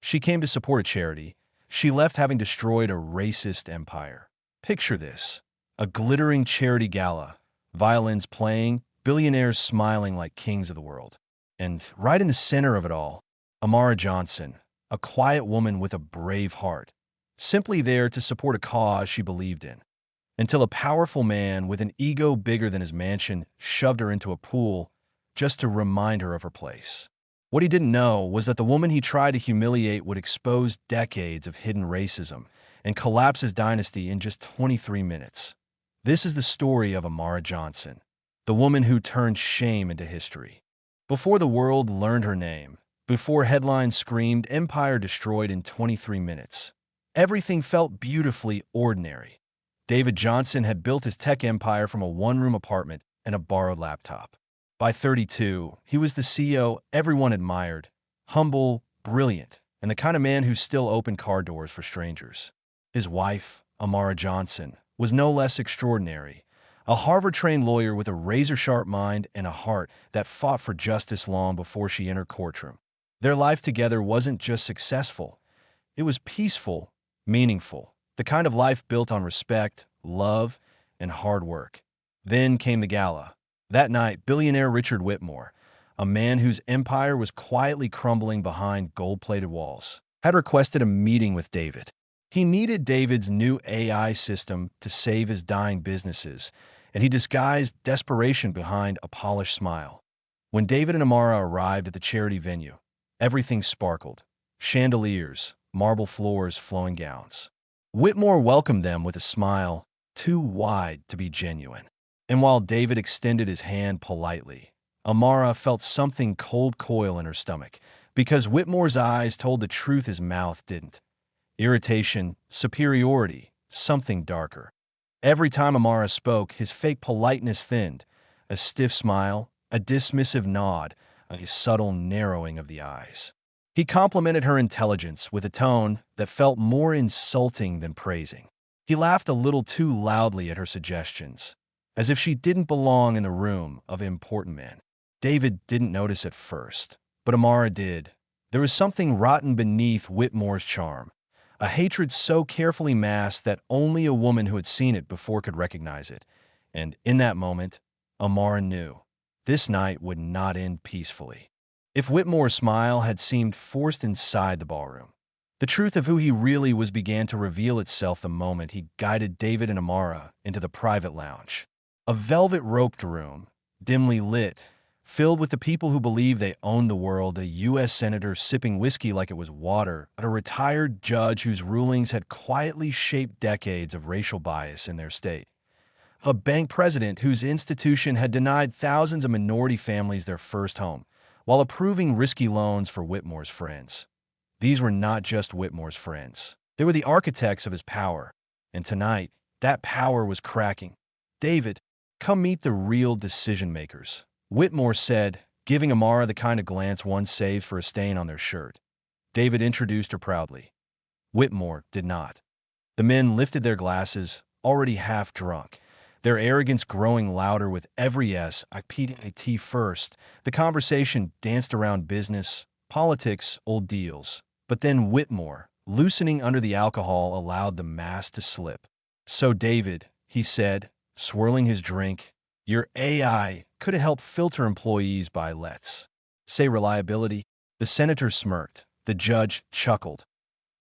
She came to support a charity. She left having destroyed a racist empire. Picture this: a glittering charity gala, violins playing, billionaires smiling like kings of the world. And right in the center of it all, Amara Johnson, a quiet woman with a brave heart, simply there to support a cause she believed in, until a powerful man with an ego bigger than his mansion shoved her into a pool just to remind her of her place. What he didn't know was that the woman he tried to humiliate would expose decades of hidden racism and collapse his dynasty in just 23 minutes. This is the story of Amara Johnson, the woman who turned shame into history. Before the world learned her name, before headlines screamed "Empire destroyed in 23 minutes," everything felt beautifully ordinary. David Johnson had built his tech empire from a one-room apartment and a borrowed laptop. By 32, he was the CEO everyone admired, humble, brilliant, and the kind of man who still opened car doors for strangers. His wife, Amara Johnson, was no less extraordinary, a Harvard-trained lawyer with a razor-sharp mind and a heart that fought for justice long before she entered courtroom. Their life together wasn't just successful, it was peaceful, meaningful, the kind of life built on respect, love, and hard work. Then came the gala. That night, billionaire Richard Whitmore, a man whose empire was quietly crumbling behind gold-plated walls, had requested a meeting with David. He needed David's new AI system to save his dying businesses, and he disguised desperation behind a polished smile. When David and Amara arrived at the charity venue, everything sparkled: chandeliers, marble floors, flowing gowns. Whitmore welcomed them with a smile too wide to be genuine. And while David extended his hand politely, Amara felt something cold coil in her stomach, because Whitmore's eyes told the truth his mouth didn't. Irritation, superiority, something darker. Every time Amara spoke, his fake politeness thinned, a stiff smile, a dismissive nod, a subtle narrowing of the eyes. He complimented her intelligence with a tone that felt more insulting than praising. He laughed a little too loudly at her suggestions, as if she didn't belong in the room of important men. David didn't notice at first, but Amara did. There was something rotten beneath Whitmore's charm, a hatred so carefully masked that only a woman who had seen it before could recognize it. And in that moment, Amara knew this night would not end peacefully. If Whitmore's smile had seemed forced inside the ballroom, the truth of who he really was began to reveal itself the moment he guided David and Amara into the private lounge. A velvet-roped room, dimly lit, filled with the people who believed they owned the world, a U.S. senator sipping whiskey like it was water, a retired judge whose rulings had quietly shaped decades of racial bias in their state, a bank president whose institution had denied thousands of minority families their first home, while approving risky loans for Whitmore's friends. These were not just Whitmore's friends. They were the architects of his power, and tonight, that power was cracking. "David, come meet the real decision-makers," Whitmore said, giving Amara the kind of glance one saves for a stain on their shirt. David introduced her proudly. Whitmore did not. The men lifted their glasses, already half drunk, their arrogance growing louder with every "yes, I peed a tea first." The conversation danced around business, politics, old deals. But then Whitmore, loosening under the alcohol, allowed the mask to slip. "So, David," he said, swirling his drink, "your AI could have helped filter employees by, let's say, reliability." The senator smirked. The judge chuckled.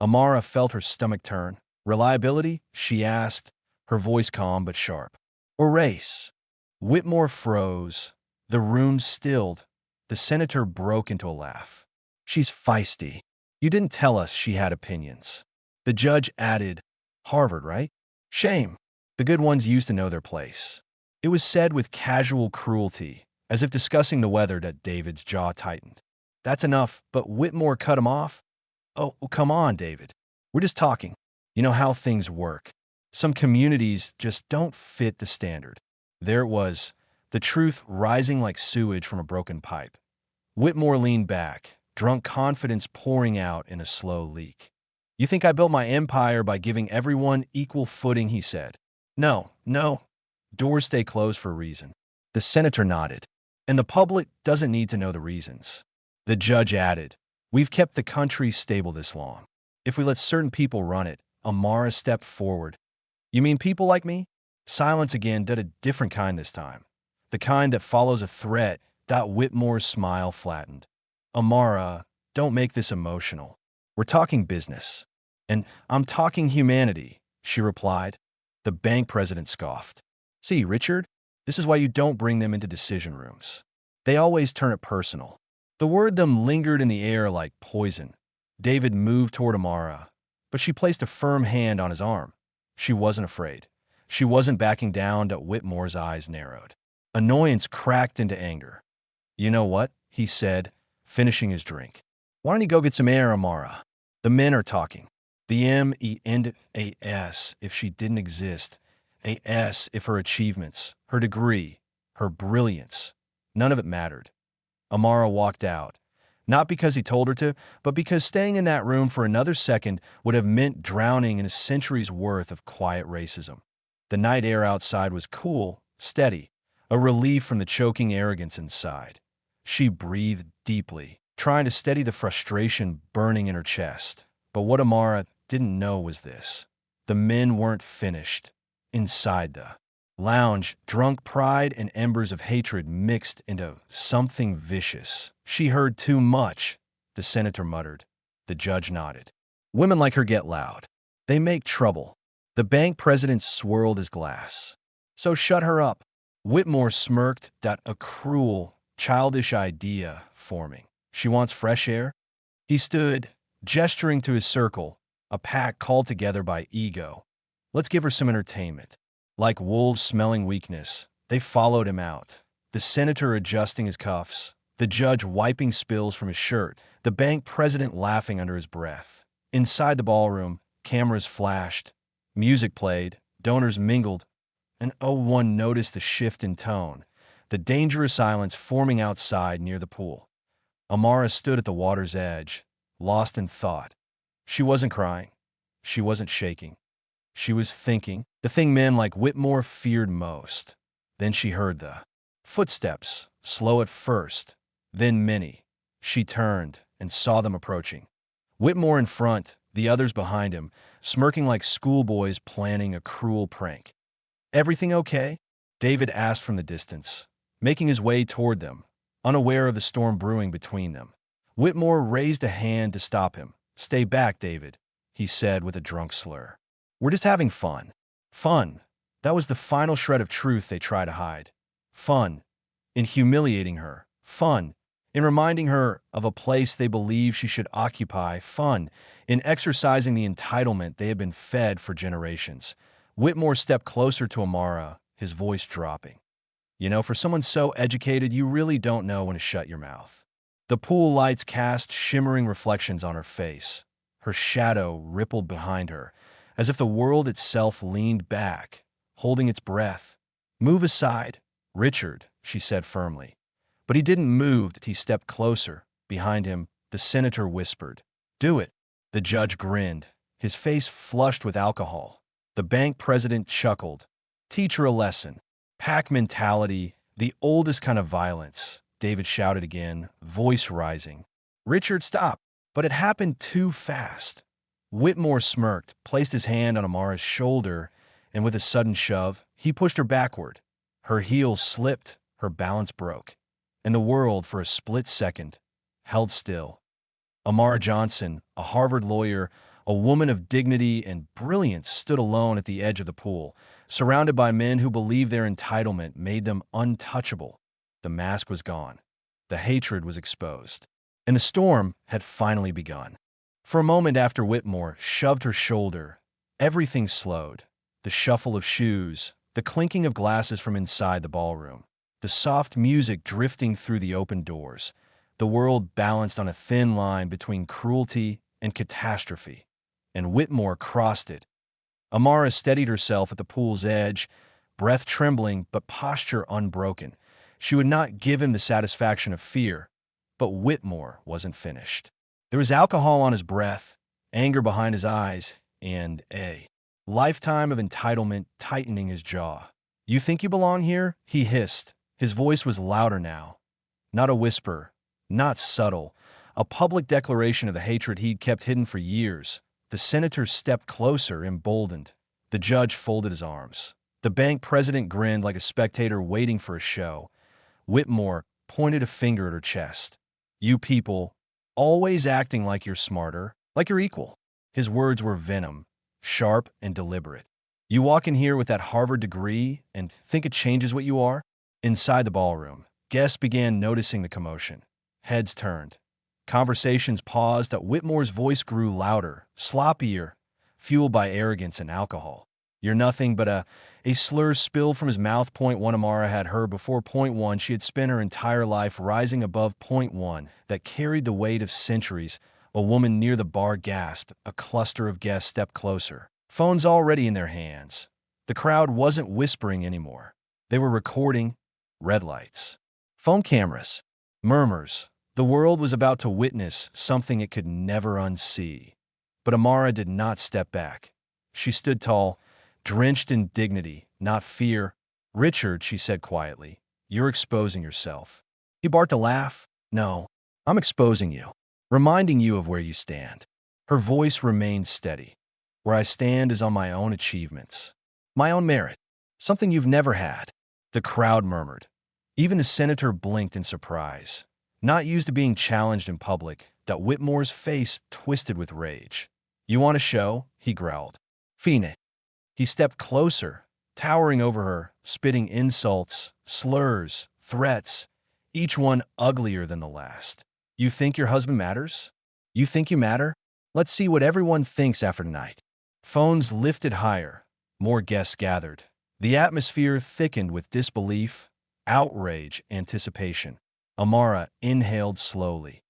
Amara felt her stomach turn. "Reliability?" she asked, her voice calm but sharp. "Or race?" Whitmore froze. The room stilled. The senator broke into a laugh. "She's feisty. You didn't tell us she had opinions." The judge added, "Harvard, right? Shame. The good ones used to know their place." It was said with casual cruelty, as if discussing the weather, that David's jaw tightened. "That's enough," but Whitmore cut him off. Oh, come on, David. We're just talking. You know how things work. Some communities just don't fit the standard." There it was, the truth rising like sewage from a broken pipe. Whitmore leaned back, drunk confidence pouring out in a slow leak. "You think I built my empire by giving everyone equal footing," he said. No. Doors stay closed for a reason." The senator nodded. "And the public doesn't need to know the reasons." The judge added, We've kept the country stable this long. If we let certain people run it, Amara stepped forward. You mean people like me? Silence again, did a different kind this time. The kind that follows a threat. Whitmore's smile flattened. Amara, don't make this emotional. We're talking business. And I'm talking humanity, she replied. The bank president scoffed. See, Richard, this is why you don't bring them into decision rooms. They always turn it personal. The word them lingered in the air like poison. David moved toward Amara, but she placed a firm hand on his arm. She wasn't afraid. She wasn't backing down. Whitmore's eyes narrowed. Annoyance cracked into anger. You know what? He said, finishing his drink. Why don't you go get some air, Amara? The men are talking. The M-E ended a S if she didn't exist, a S if her achievements, her degree, her brilliance, none of it mattered. Amara walked out, not because he told her to, but because staying in that room for another second would have meant drowning in a century's worth of quiet racism. The night air outside was cool, steady, a relief from the choking arrogance inside. She breathed deeply, trying to steady the frustration burning in her chest. But what Amara didn't know was this. The men weren't finished. Inside the lounge, drunk pride and embers of hatred mixed into something vicious. She heard too much, the senator muttered. The judge nodded. Women like her get loud. They make trouble. The bank president swirled his glass. So shut her up. Whitmore smirked. A cruel, childish idea forming. She wants fresh air? He stood, gesturing to his circle, a pack called together by ego. Let's give her some entertainment. Like wolves smelling weakness, they followed him out. The senator adjusting his cuffs, the judge wiping spills from his shirt, the bank president laughing under his breath. Inside the ballroom, cameras flashed, music played, donors mingled, and one noticed the shift in tone, the dangerous silence forming outside near the pool. Amara stood at the water's edge, lost in thought. She wasn't crying. She wasn't shaking. She was thinking, the thing men like Whitmore feared most. Then she heard the footsteps, slow at first, then many. She turned and saw them approaching. Whitmore in front, the others behind him, smirking like schoolboys planning a cruel prank. Everything okay? David asked from the distance, making his way toward them, unaware of the storm brewing between them. Whitmore raised a hand to stop him. Stay back, David, he said with a drunk slur. We're just having fun. Fun. That was the final shred of truth they tried to hide. Fun. In humiliating her. Fun. In reminding her of a place they believe she should occupy. Fun. In exercising the entitlement they had been fed for generations. Whitmore stepped closer to Amara, his voice dropping. You know, for someone so educated, you really don't know when to shut your mouth. The pool lights cast shimmering reflections on her face. Her shadow rippled behind her, as if the world itself leaned back, holding its breath. Move aside, Richard, she said firmly. But he didn't move. He stepped closer. Behind him, the senator whispered, Do it. The judge grinned, his face flushed with alcohol. The bank president chuckled. Teach her a lesson. Pack mentality, the oldest kind of violence. David shouted again, voice rising. Richard, stop. But it happened too fast. Whitmore smirked, placed his hand on Amara's shoulder, and with a sudden shove, he pushed her backward. Her heels slipped, her balance broke, and the world, for a split second, held still. Amara Johnson, a Harvard lawyer, a woman of dignity and brilliance, stood alone at the edge of the pool, surrounded by men who believed their entitlement made them untouchable. The mask was gone. The hatred was exposed. And the storm had finally begun. For a moment after Whitmore shoved her shoulder, everything slowed. The shuffle of shoes, the clinking of glasses from inside the ballroom, the soft music drifting through the open doors. The world balanced on a thin line between cruelty and catastrophe. And Whitmore crossed it. Amara steadied herself at the pool's edge, breath trembling but posture unbroken. She would not give him the satisfaction of fear, but Whitmore wasn't finished. There was alcohol on his breath, anger behind his eyes, and a lifetime of entitlement tightening his jaw. You think you belong here? He hissed. His voice was louder now. Not a whisper, not subtle, a public declaration of the hatred he'd kept hidden for years. The senator stepped closer, emboldened. The judge folded his arms. The bank president grinned like a spectator waiting for a show. Whitmore pointed a finger at her chest. "You people, always acting like you're smarter, like you're equal." His words were venom, sharp and deliberate. "You walk in here with that Harvard degree and think it changes what you are?" Inside the ballroom, guests began noticing the commotion. Heads turned. Conversations paused. Whitmore's voice grew louder, sloppier, fueled by arrogance and alcohol. "You're nothing but a slur spilled from his mouth." Point one, Amara had heard before. Point one, she had spent her entire life rising above. Point one, that carried the weight of centuries. A woman near the bar gasped. A cluster of guests stepped closer, phones already in their hands. The crowd wasn't whispering anymore. They were recording. Red lights, phone cameras, murmurs. The world was about to witness something it could never unsee. But Amara did not step back. She stood tall, drenched in dignity, not fear. "Richard," she said quietly, "you're exposing yourself." He barked a laugh. "No, I'm exposing you, reminding you of where you stand." Her voice remained steady. "Where I stand is on my own achievements, my own merit, something you've never had." The crowd murmured. Even the senator blinked in surprise. Not used to being challenged in public, Whitmore's face twisted with rage. "You want a show?" he growled. "Fine." He stepped closer, towering over her, spitting insults, slurs, threats, each one uglier than the last. "You think your husband matters? You think you matter? Let's see what everyone thinks after tonight." Phones lifted higher. More guests gathered. The atmosphere thickened with disbelief, outrage, anticipation. Amara inhaled slowly.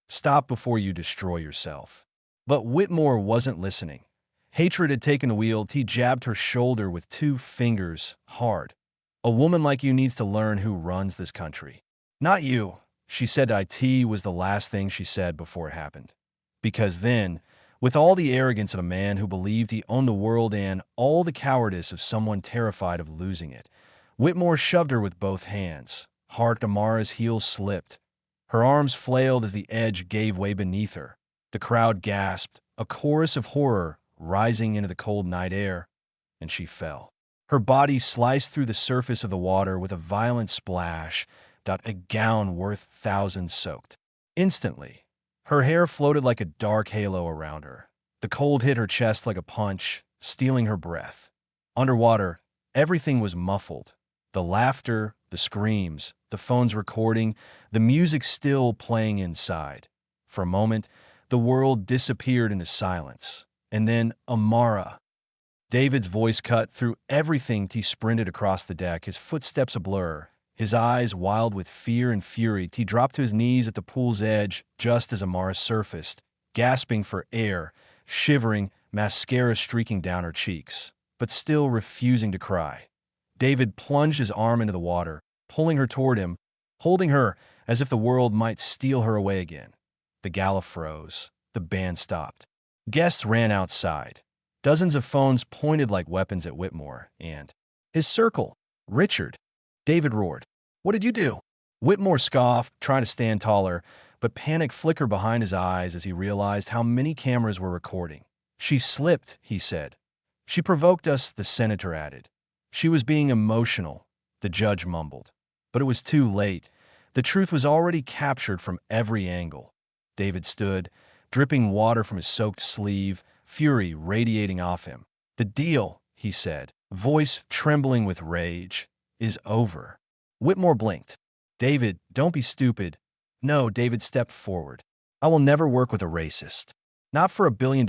"Stop before you destroy yourself." But Whitmore wasn't listening. Hatred had taken the wheel. He jabbed her shoulder with 2 fingers, hard. "A woman like you needs to learn who runs this country. Not you." She said it was the last thing she said before it happened. Because then, with all the arrogance of a man who believed he owned the world and all the cowardice of someone terrified of losing it, Whitmore shoved her with both hands. Hard. Amara's heels slipped. Her arms flailed as the edge gave way beneath her. The crowd gasped, a chorus of horror rising into the cold night air, and she fell. Her body sliced through the surface of the water with a violent splash. A gown worth thousands soaked. Instantly, her hair floated like a dark halo around her. The cold hit her chest like a punch, stealing her breath. Underwater, everything was muffled. The laughter, the screams, the phones recording, the music still playing inside. For a moment, the world disappeared into silence. And then Amara. David's voice cut through everything. He sprinted across the deck, his footsteps a blur, his eyes wild with fear and fury. He dropped to his knees at the pool's edge just as Amara surfaced, gasping for air, shivering, mascara streaking down her cheeks, but still refusing to cry. David plunged his arm into the water, pulling her toward him, holding her as if the world might steal her away again. The gala froze. The band stopped. Guests ran outside. Dozens of phones pointed like weapons at Whitmore, and his circle. "Richard!" David roared. "What did you do?" Whitmore scoffed, trying to stand taller, but panic flickered behind his eyes as he realized how many cameras were recording. "She slipped," he said. "She provoked us," the senator added. "She was being emotional," the judge mumbled. But it was too late. The truth was already captured from every angle. David stood, dripping water from his soaked sleeve, fury radiating off him. "The deal," he said, voice trembling with rage, "is over." Whitmore blinked. "David, don't be stupid." "No," David stepped forward. "I will never work with a racist. Not for $1 billion.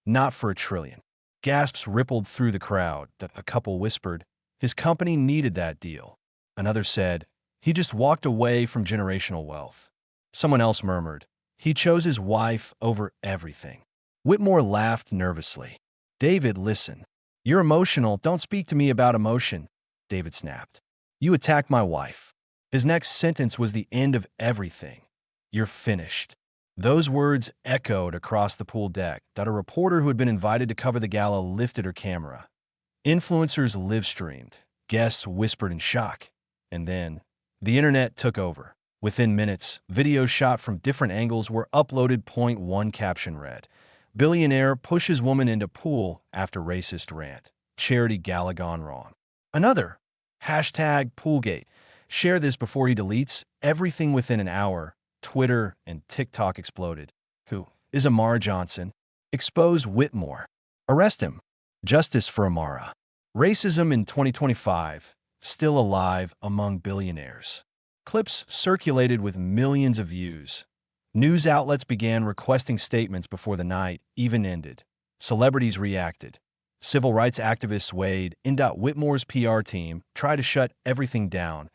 Not for $1 trillion. Gasps rippled through the crowd. A couple whispered, "His company needed that deal." Another said, "He just walked away from generational wealth." Someone else murmured, "He chose his wife over everything." Whitmore laughed nervously. "David, listen. You're emotional. Don't speak to me about emotion." David snapped. "You attacked my wife." His next sentence was the end of everything. "You're finished." Those words echoed across the pool deck. A reporter who had been invited to cover the gala lifted her camera. Influencers live-streamed. Guests whispered in shock. And then, the internet took over. Within minutes, videos shot from different angles were uploaded. Point one caption read, Billionaire pushes woman into pool after racist rant. Charity gala gone wrong. Another, hashtag Poolgate. Share this before he deletes everything. Within an hour, Twitter and TikTok exploded. Who is Amara Johnson? Expose Whitmore. Arrest him. Justice for Amara. Racism in 2025, still alive among billionaires. Clips circulated with millions of views. News outlets began requesting statements before the night even ended. Celebrities reacted. Civil rights activists weighed in. Whitmore's PR team tried to shut everything down,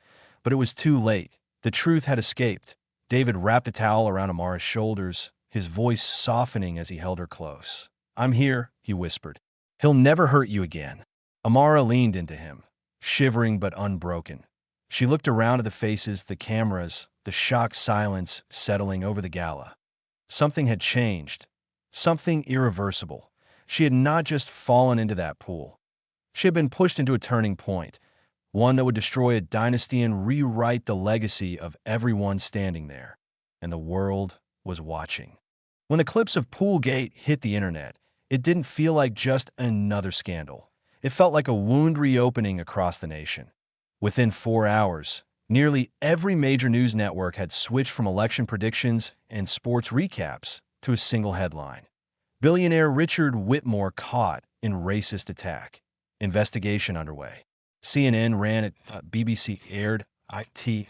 but it was too late. The truth had escaped. David wrapped a towel around Amara's shoulders, his voice softening as he held her close. I'm here, he whispered. He'll never hurt you again. Amara leaned into him, shivering but unbroken. She looked around at the faces, the cameras, the shocked silence settling over the gala. Something had changed. Something irreversible. She had not just fallen into that pool. She had been pushed into a turning point, one that would destroy a dynasty and rewrite the legacy of everyone standing there. And the world was watching. When the clips of Poolgate hit the internet, it didn't feel like just another scandal. It felt like a wound reopening across the nation. Within 4 hours, nearly every major news network had switched from election predictions and sports recaps to a single headline. Billionaire Richard Whitmore caught in racist attack. Investigation underway. CNN ran it, BBC aired it,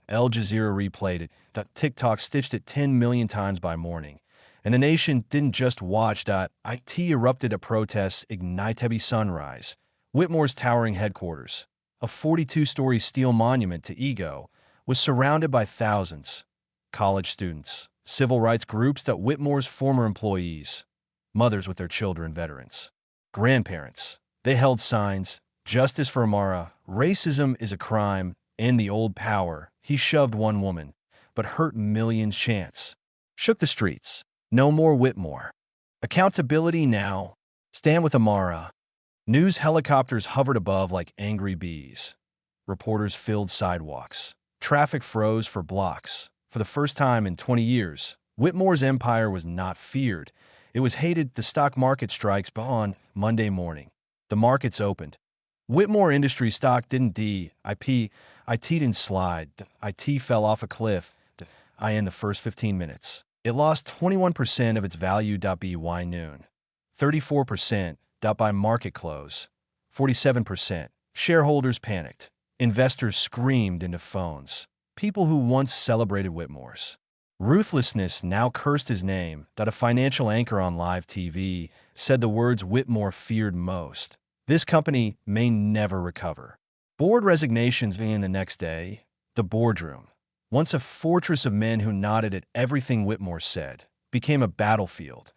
Al Jazeera replayed it, TikTok stitched it 10 million times by morning. And the nation didn't just watch. It erupted at protests. Ignite Sunrise, Whitmore's towering headquarters, a 42-story steel monument to ego, was surrounded by thousands. College students, civil rights groups, Whitmore's former employees, mothers with their children, veterans, grandparents. They held signs, Justice for Amara, racism is a crime, and the old power. He shoved one woman, but hurt millions. Chants shook the streets. No more Whitmore. Accountability now. Stand with Amara. News helicopters hovered above like angry bees. Reporters filled sidewalks. Traffic froze for blocks. For the first time in 20 years, Whitmore's empire was not feared. It was hated. The stock market strikes on Monday morning. The markets opened. Whitmore Industries stock didn't it didn't slide. It fell off a cliff in the first 15 minutes. It lost 21% of its value. By noon, 34%. By market close, 47%. Shareholders panicked. Investors screamed into phones. People who once celebrated Whitmore's ruthlessness now cursed his name. A financial anchor on live TV said the words Whitmore feared most. This company may never recover. Board resignations began the next day. The boardroom, once a fortress of men who nodded at everything Whitmore said, became a battlefield.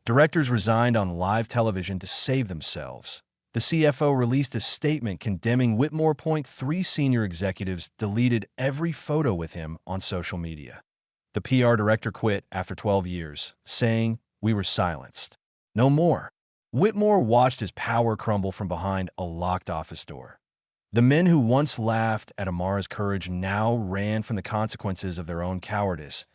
Directors resigned on live television to save themselves. The CFO released a statement condemning Whitmore. 3 senior executives deleted every photo with him on social media. The PR director quit after 12 years, saying, "We were silenced. No more." Whitmore watched his power crumble from behind a locked office door. The men who once laughed at Amara's courage now ran from the consequences of their own cowardice.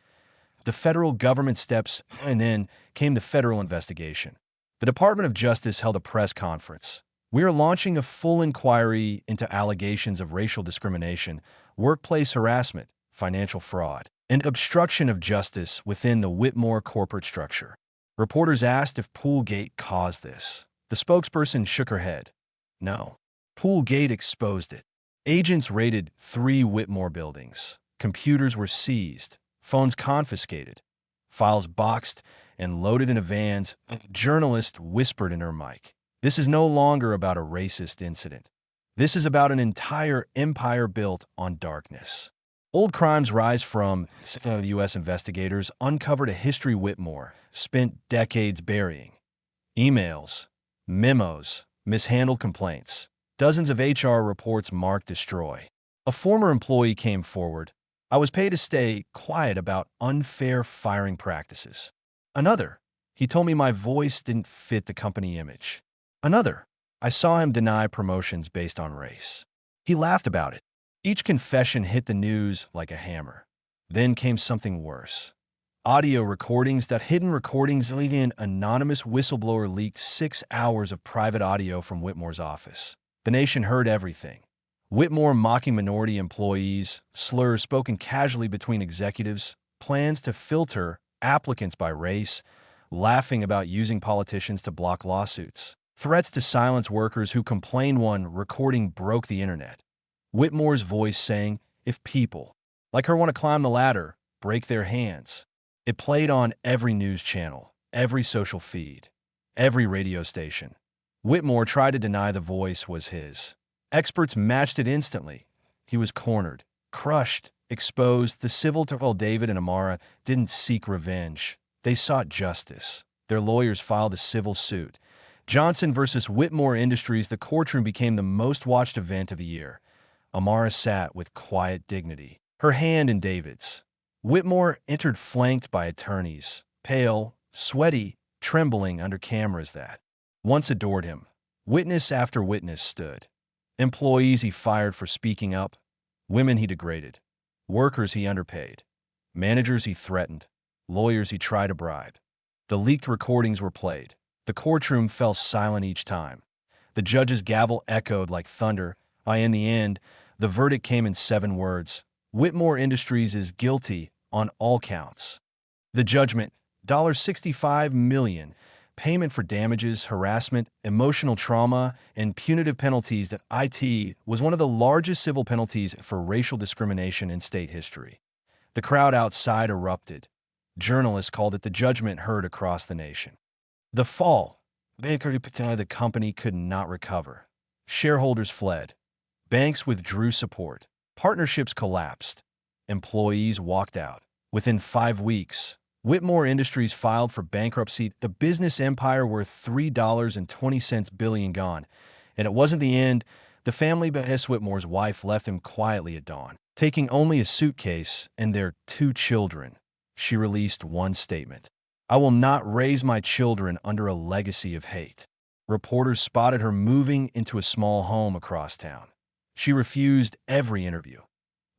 The federal government steps, and then came the federal investigation. The Department of Justice held a press conference. We are launching a full inquiry into allegations of racial discrimination, workplace harassment, financial fraud, and obstruction of justice within the Whitmore corporate structure. Reporters asked if Poolgate caused this. The spokesperson shook her head. No. Poolgate exposed it. Agents raided 3 Whitmore buildings. Computers were seized, phones confiscated, files boxed and loaded into vans. A journalist whispered in her mic. This is no longer about a racist incident. This is about an entire empire built on darkness. Old crimes rise from U.S. investigators uncovered a history Whitmore spent decades burying. Emails, memos, mishandled complaints. Dozens of HR reports marked destroy. A former employee came forward. I was paid to stay quiet about unfair firing practices. Another, he told me my voice didn't fit the company image. Another, I saw him deny promotions based on race. He laughed about it. Each confession hit the news like a hammer. Then came something worse. Audio recordings, that hidden recordings leaving an anonymous whistleblower leaked 6 hours of private audio from Whitmore's office. The nation heard everything. Whitmore mocking minority employees, slurs spoken casually between executives, plans to filter applicants by race, laughing about using politicians to block lawsuits, threats to silence workers who complained. One recording broke the internet. Whitmore's voice saying, "If people like her want to climb the ladder, break their hands." It played on every news channel, every social feed, every radio station. Whitmore tried to deny the voice was his. Experts matched it instantly. He was cornered, crushed, exposed. The civil trial. David and Amara didn't seek revenge. They sought justice. Their lawyers filed a civil suit. Johnson versus Whitmore Industries. The courtroom became the most watched event of the year. Amara sat with quiet dignity, her hand in David's. Whitmore entered flanked by attorneys, pale, sweaty, trembling under cameras that once adored him. Witness after witness stood. Employees he fired for speaking up, women he degraded, workers he underpaid, managers he threatened, lawyers he tried to bribe. The leaked recordings were played. The courtroom fell silent each time. The judge's gavel echoed like thunder. In the end, the verdict came in 7 words. Whitmore Industries is guilty on all counts. The judgment, $65 million, payment for damages, harassment, emotional trauma, and punitive penalties. That it was one of the largest civil penalties for racial discrimination in state history. The crowd outside erupted. Journalists called it the judgment heard across the nation. The fall. The company could not recover. Shareholders fled. Banks withdrew support. Partnerships collapsed. Employees walked out. Within 5 weeks, Whitmore Industries filed for bankruptcy. The business empire worth $3.20 billion gone. And it wasn't the end. The family. Whitmore's wife left him quietly at dawn, taking only a suitcase and their 2 children. She released one statement: "I will not raise my children under a legacy of hate." Reporters spotted her moving into a small home across town. She refused every interview.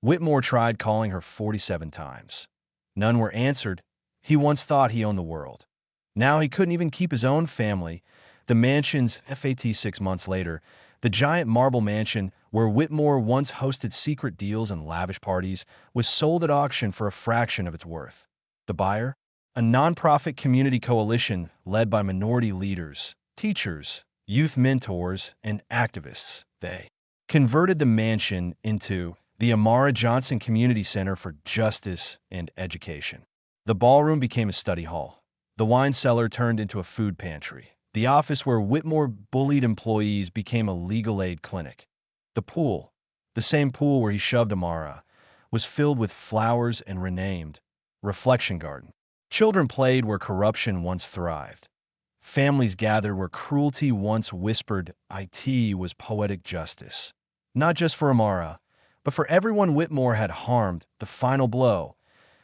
Whitmore tried calling her 47 times. None were answered. He once thought he owned the world. Now he couldn't even keep his own family. The mansion's 6 months later, the giant marble mansion where Whitmore once hosted secret deals and lavish parties was sold at auction for a fraction of its worth. The buyer? A nonprofit community coalition led by minority leaders, teachers, youth mentors, and activists. They converted the mansion into the Amara Johnson Community Center for Justice and Education. The ballroom became a study hall. The wine cellar turned into a food pantry. The office where Whitmore bullied employees became a legal aid clinic. The pool, the same pool where he shoved Amara, was filled with flowers and renamed Reflection Garden. Children played where corruption once thrived. Families gathered where cruelty once whispered. It was poetic justice. Not just for Amara, but for everyone Whitmore had harmed. The final blow,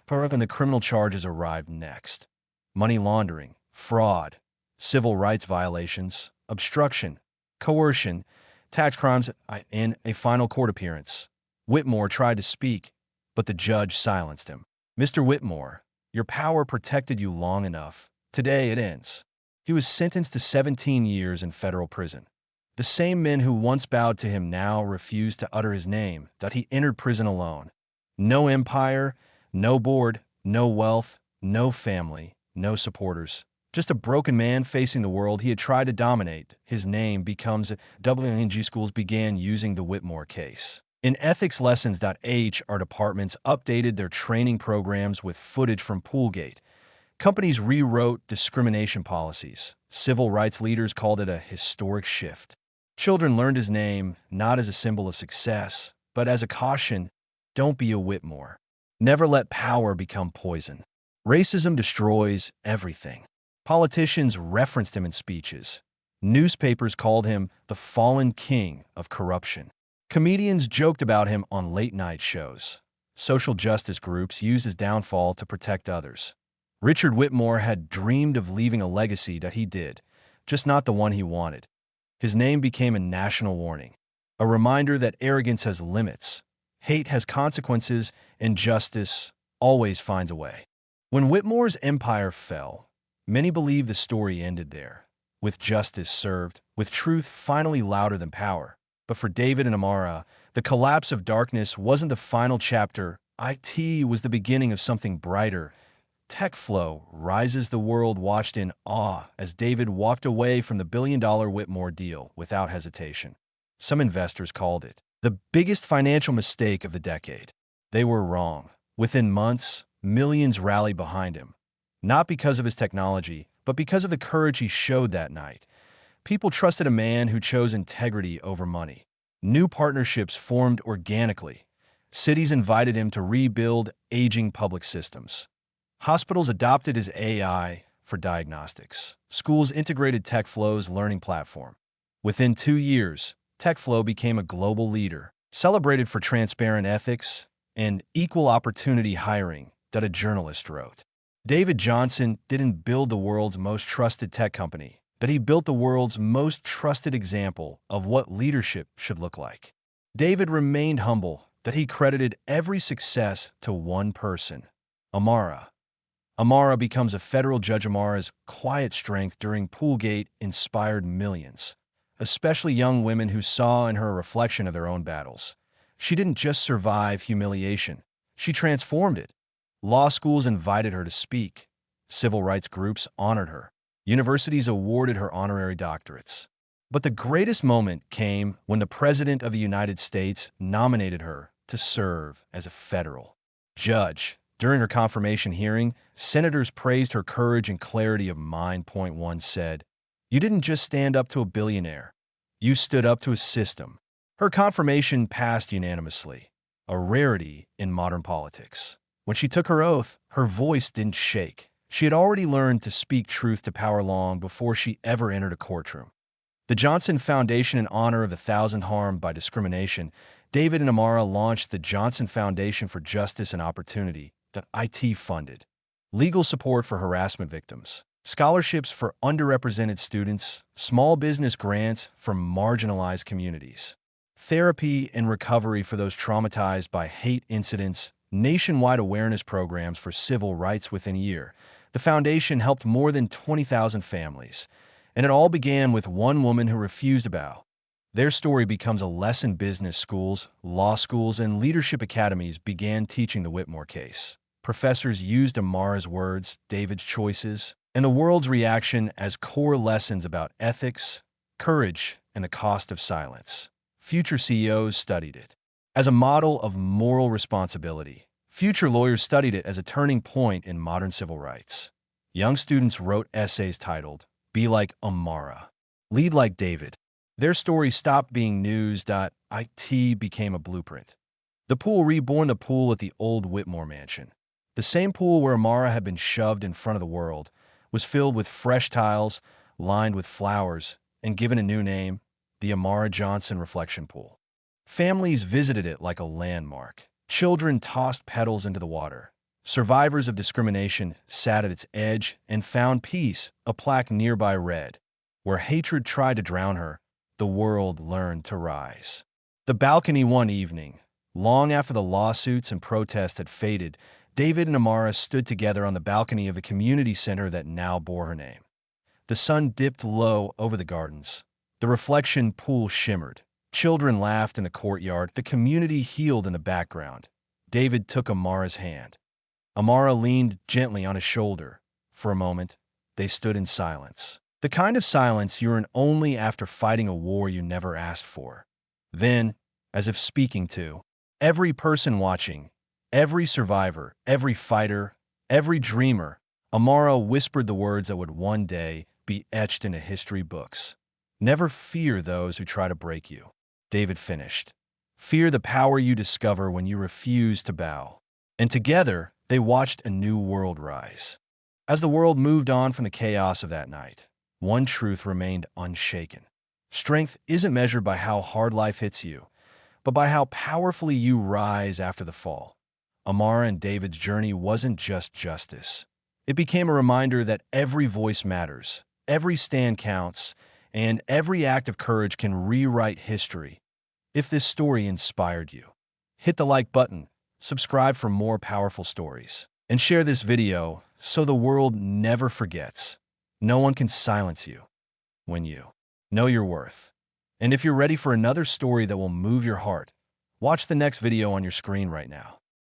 and the criminal charges arrived next. Money laundering, fraud, civil rights violations, obstruction, coercion, tax crimes. In a final court appearance, Whitmore tried to speak, but the judge silenced him. "Mr. Whitmore, your power protected you long enough. Today it ends." He was sentenced to 17 years in federal prison. The same men who once bowed to him now refused to utter his name. That he entered prison alone. No empire, no board, no wealth, no family, no supporters. Just a broken man facing the world he had tried to dominate. His name becomes WNG. Schools began using the Whitmore case. In ethics lessons. HR departments updated their training programs with footage from Poolgate. Companies rewrote discrimination policies. Civil rights leaders called it a historic shift. Children learned his name not as a symbol of success, but as a caution: don't be a Whitmore. Never let power become poison. Racism destroys everything. Politicians referenced him in speeches. Newspapers called him the fallen king of corruption. Comedians joked about him on late-night shows. Social justice groups used his downfall to protect others. Richard Whitmore had dreamed of leaving a legacy. He did, just not the one he wanted. His name became a national warning, a reminder that arrogance has limits, hate has consequences, and justice, always finds a way. When Whitmore's empire fell, many believe the story ended there, with justice served, with truth finally louder than power. But for David and Amara, the collapse of darkness wasn't the final chapter. IT was the beginning of something brighter. TechFlow rises. The world watched in awe as David walked away from the billion-dollar Whitmore deal without hesitation. Some investors called it the biggest financial mistake of the decade. They were wrong. Within months, millions rallied behind him, not because of his technology, but because of the courage he showed that night. People trusted a man who chose integrity over money. New partnerships formed organically. Cities invited him to rebuild aging public systems. Hospitals adopted his AI for diagnostics. Schools integrated TechFlow's learning platform. Within 2 years, TechFlow became a global leader, celebrated for transparent ethics and equal opportunity hiring that a journalist wrote. David Johnson didn't build the world's most trusted tech company, but he built the world's most trusted example of what leadership should look like. David remained humble, that he credited every success to one person, Amara. Amara becomes a federal judge. Amara's quiet strength during Poolgate inspired millions, especially young women who saw in her a reflection of their own battles. She didn't just survive humiliation, she transformed it. Law schools invited her to speak. Civil rights groups honored her. Universities awarded her honorary doctorates. But the greatest moment came when the President of the United States nominated her to serve as a federal judge. During her confirmation hearing, senators praised her courage and clarity of mind. Point one said, "You didn't just stand up to a billionaire. You stood up to a system." Her confirmation passed unanimously, a rarity in modern politics. When she took her oath, her voice didn't shake. She had already learned to speak truth to power long before she ever entered a courtroom. The Johnson Foundation, in honor of the thousand harmed by discrimination, David and Amara launched the Johnson Foundation for Justice and Opportunity that IT funded. Legal support for harassment victims, scholarships for underrepresented students, small business grants for marginalized communities, therapy and recovery for those traumatized by hate incidents, nationwide awareness programs for civil rights. Within a year, the foundation helped more than 20,000 families, and it all began with one woman who refused to bow. Their story becomes a lesson. Business schools, law schools, and leadership academies began teaching the Whitmore case. Professors used Amara's words, David's choices, and the world's reaction as core lessons about ethics, courage, and the cost of silence. Future CEOs studied it as a model of moral responsibility. Future lawyers studied it as a turning point in modern civil rights. Young students wrote essays titled, "Be Like Amara, Lead Like David." Their story stopped being news. IT became a blueprint. The pool reborn, the pool at the old Whitmore mansion. The same pool where Amara had been shoved in front of the world was filled with fresh tiles, lined with flowers, and given a new name, the Amara Johnson Reflection Pool. Families visited it like a landmark. Children tossed petals into the water. Survivors of discrimination sat at its edge and found peace. A plaque nearby read, "Where hatred tried to drown her, the world learned to rise." The balcony. One evening, long after the lawsuits and protests had faded, David and Amara stood together on the balcony of the community center that now bore her name. The sun dipped low over the gardens. The reflection pool shimmered. Children laughed in the courtyard. The community healed in the background. David took Amara's hand. Amara leaned gently on his shoulder. For a moment, they stood in silence. The kind of silence you earn only after fighting a war you never asked for. Then, as if speaking to every person watching, every survivor, every fighter, every dreamer, Amara whispered the words that would one day be etched into history books. "Never fear those who try to break you," David finished. "Fear the power you discover when you refuse to bow." And together, they watched a new world rise. As the world moved on from the chaos of that night, one truth remained unshaken. Strength isn't measured by how hard life hits you, but by how powerfully you rise after the fall. Amara and David's journey wasn't just justice. It became a reminder that every voice matters, every stand counts, and every act of courage can rewrite history. If this story inspired you, hit the like button, subscribe for more powerful stories, and share this video so the world never forgets. No one can silence you when you know your worth. And if you're ready for another story that will move your heart, watch the next video on your screen right now.